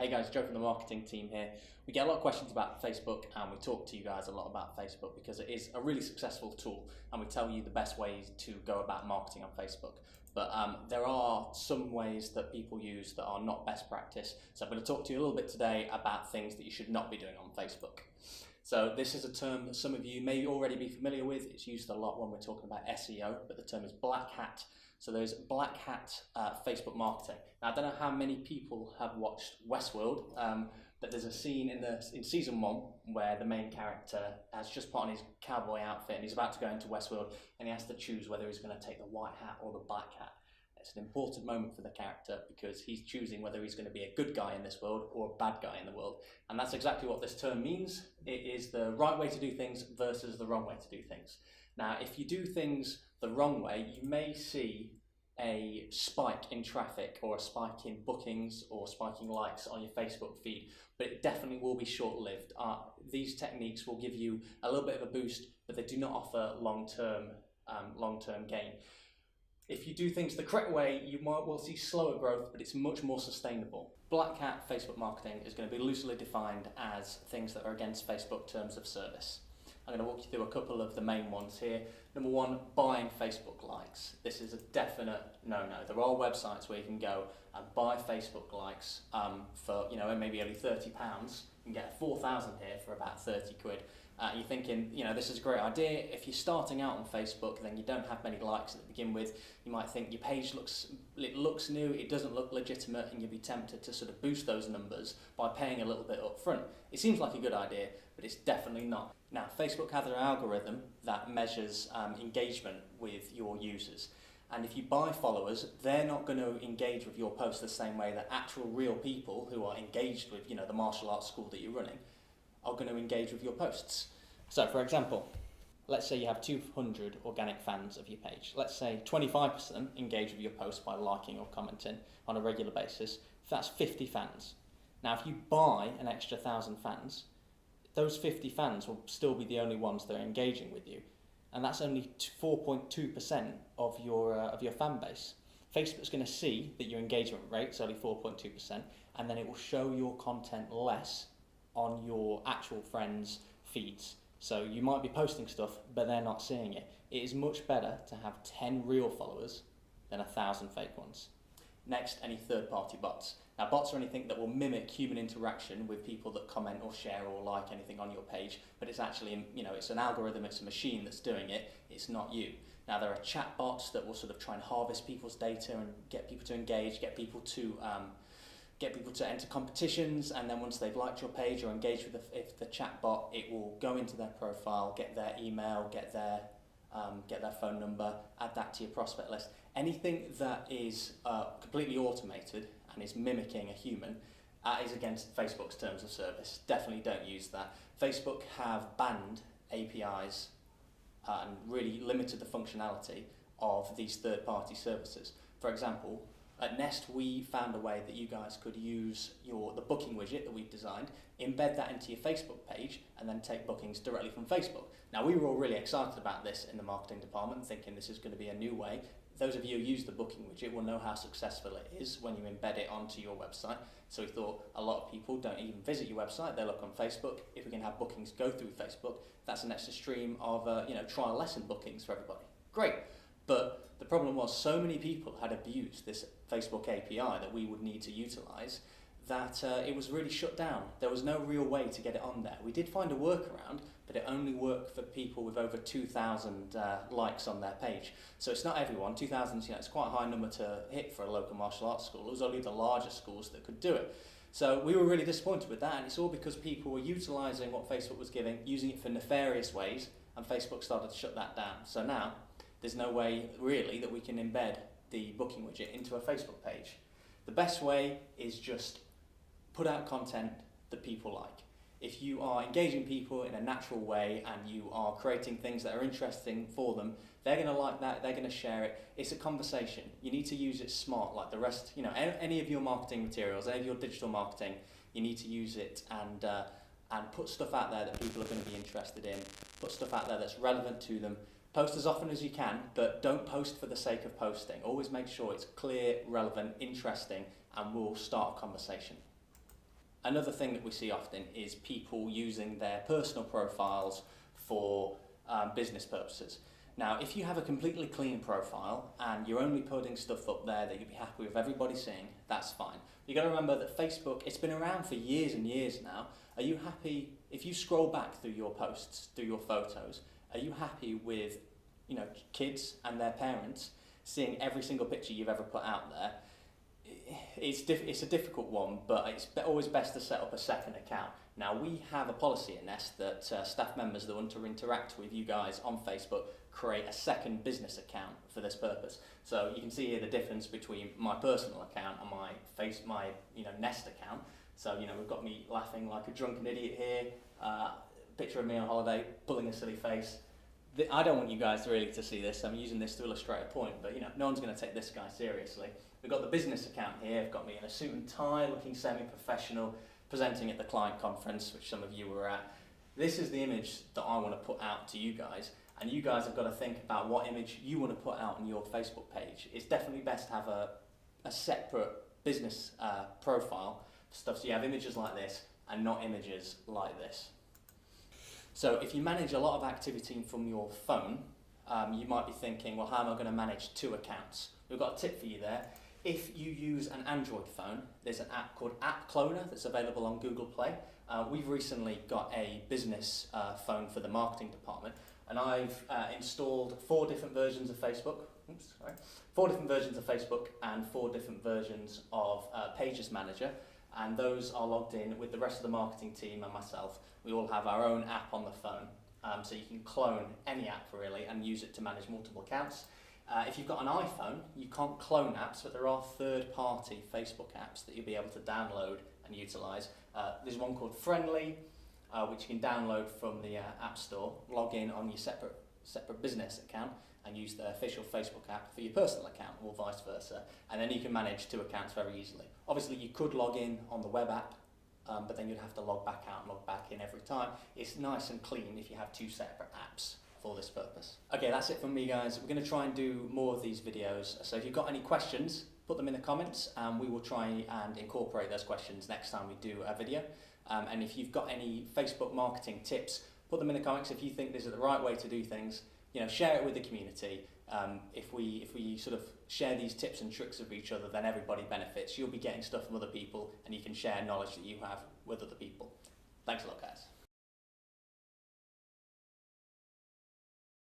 Hey guys, Joe from the marketing team here. We get a lot of questions about Facebook and we talk to you guys a lot about Facebook because it is a really successful tool and we tell you the best ways to go about marketing on Facebook. But there are some ways that people use that are not best practice. So I'm going to talk to you a little bit today about things that you should not be doing on Facebook. So this is a term that some of you may already be familiar with. It's used a lot when we're talking about SEO, but the term is black hat. So there's black hat Facebook marketing. Now I don't know how many people have watched Westworld, but there's a scene in season 1 where the main character has just put on his cowboy outfit and he's about to go into Westworld and he has to choose whether he's going to take the white hat or the black hat. It's an important moment for the character because he's choosing whether he's going to be a good guy in this world or a bad guy in the world. And that's exactly what this term means. It is the right way to do things versus the wrong way to do things. Now, if you do things the wrong way, you may see a spike in traffic or a spike in bookings or spiking likes on your Facebook feed, but it definitely will be short-lived. These techniques will give you a little bit of a boost, but they do not offer long-term gain. If you do things the correct way, you will see slower growth, but it's much more sustainable. Black hat Facebook marketing is going to be loosely defined as things that are against Facebook terms of service. I'm going to walk you through a couple of the main ones here. Number 1, buying Facebook likes. This is a definite no-no. There are websites where you can go and buy Facebook likes for maybe only £30. You can get 4,000 here for about 30 quid. You're thinking, this is a great idea. If you're starting out on Facebook, then you don't have many likes to begin with. You might think your page looks new, it doesn't look legitimate, and you'll be tempted to sort of boost those numbers by paying a little bit up front. It seems like a good idea, but it's definitely not. Now, Facebook has an algorithm that measures engagement with your users. And if you buy followers, they're not going to engage with your post the same way that actual real people who are engaged with, the martial arts school that you're running, are going to engage with your posts. So for example, let's say you have 200 organic fans of your page. Let's say 25% engage with your post by liking or commenting on a regular basis. That's 50 fans. Now if you buy an extra 1,000 fans, those 50 fans will still be the only ones that are engaging with you. And that's only 4.2% of your fan base. Facebook's going to see that your engagement rate's only 4.2%, and then it will show your content less on your actual friends' feeds. So you might be posting stuff, but they're not seeing it. It is much better to have 10 real followers than 1,000 fake ones. Next, any third-party bots. Now, bots are anything that will mimic human interaction with people that comment or share or like anything on your page, but it's actually, it's an algorithm, it's a machine that's doing it, it's not you. Now, there are chat bots that will sort of try and harvest people's data and get people to engage, get people to enter competitions, and then once they've liked your page or engaged with the chat bot, it will go into their profile, get their email, get their phone number, add that to your prospect list. Anything that is completely automated and is mimicking a human is against Facebook's terms of service. Definitely don't use that. Facebook have banned APIs and really limited the functionality of these third-party services. For example, at Nest, we found a way that you guys could use the booking widget that we've designed, embed that into your Facebook page, and then take bookings directly from Facebook. Now, we were all really excited about this in the marketing department, thinking this is going to be a new way. Those of you who use the booking widget will know how successful it is when you embed it onto your website. So we thought a lot of people don't even visit your website, they look on Facebook. If we can have bookings go through Facebook, that's an extra stream of trial lesson bookings for everybody. Great. But the problem was so many people had abused this Facebook API that we would need to utilize that it was really shut down. There was no real way to get it on there. We did find a workaround, but it only worked for people with over 2,000 likes on their page. So it's not everyone. 2,000, it's quite a high number to hit for a local martial arts school. It was only the larger schools that could do it. So we were really disappointed with that, and it's all because people were utilizing what Facebook was giving, using it for nefarious ways, and Facebook started to shut that down. So now, there's no way really that we can embed the booking widget into a Facebook page. The best way is just put out content that people like. If you are engaging people in a natural way and you are creating things that are interesting for them, they're going to like that, they're going to share it. It's a conversation. You need to use it smart, like the rest, any of your marketing materials, any of your digital marketing, you need to use it and put stuff out there that people are going to be interested in, put stuff out there that's relevant to them. Post as often as you can, but don't post for the sake of posting. Always make sure it's clear, relevant, interesting, and will start a conversation. Another thing that we see often is people using their personal profiles for business purposes. Now, if you have a completely clean profile and you're only putting stuff up there that you'd be happy with everybody seeing, that's fine. You've got to remember that Facebook, it's been around for years and years now. Are you happy, if you scroll back through your posts, through your photos, are you happy with, you know, kids and their parents seeing every single picture you've ever put out there? It's a difficult one, but it's always best to set up a second account. Now, we have a policy in Nest that staff members that want to interact with you guys on Facebook create a second business account for this purpose. So you can see here the difference between my personal account and my Nest account. So, you know, we've got me laughing like a drunken idiot here, picture of me on holiday, pulling a silly face. I don't want you guys really to see this. I'm using this to illustrate a point, but, you know, no one's going to take this guy seriously. We've got the business account here. I've got me in a suit and tie, looking semi-professional, presenting at the client conference, which some of you were at. This is the image that I want to put out to you guys, and you guys have got to think about what image you want to put out on your Facebook page. It's definitely best to have a separate business profile stuff, so you have images like this and not images like this. So if you manage a lot of activity from your phone, you might be thinking, well, how am I going to manage 2 accounts? We've got a tip for you there. If you use an Android phone, there's an app called App Cloner that's available on Google Play. We've recently got a business phone for the marketing department, and I've installed 4 different versions of Facebook. 4 different versions of Facebook and 4 different versions of Pages Manager, and those are logged in with the rest of the marketing team and myself. We all have our own app on the phone, so you can clone any app really and use it to manage multiple accounts. If you've got an iPhone, you can't clone apps, but there are third-party Facebook apps that you'll be able to download and utilise. There's one called Friendly, which you can download from the App Store, log in on your separate business account, and use the official Facebook app for your personal account, or vice versa. And then you can manage 2 accounts very easily. Obviously, you could log in on the web app, but then you'd have to log back out and log back in every time. It's nice and clean if you have 2 separate apps for this purpose. Okay, that's it from me, guys. We're going to try and do more of these videos. So if you've got any questions, put them in the comments, and we will try and incorporate those questions next time we do a video. And if you've got any Facebook marketing tips, put them in the comments. If you think this is the right way to do things, you know, share it with the community. If we sort of share these tips and tricks with each other, then everybody benefits. You'll be getting stuff from other people, and you can share knowledge that you have with other people. Thanks a lot, guys.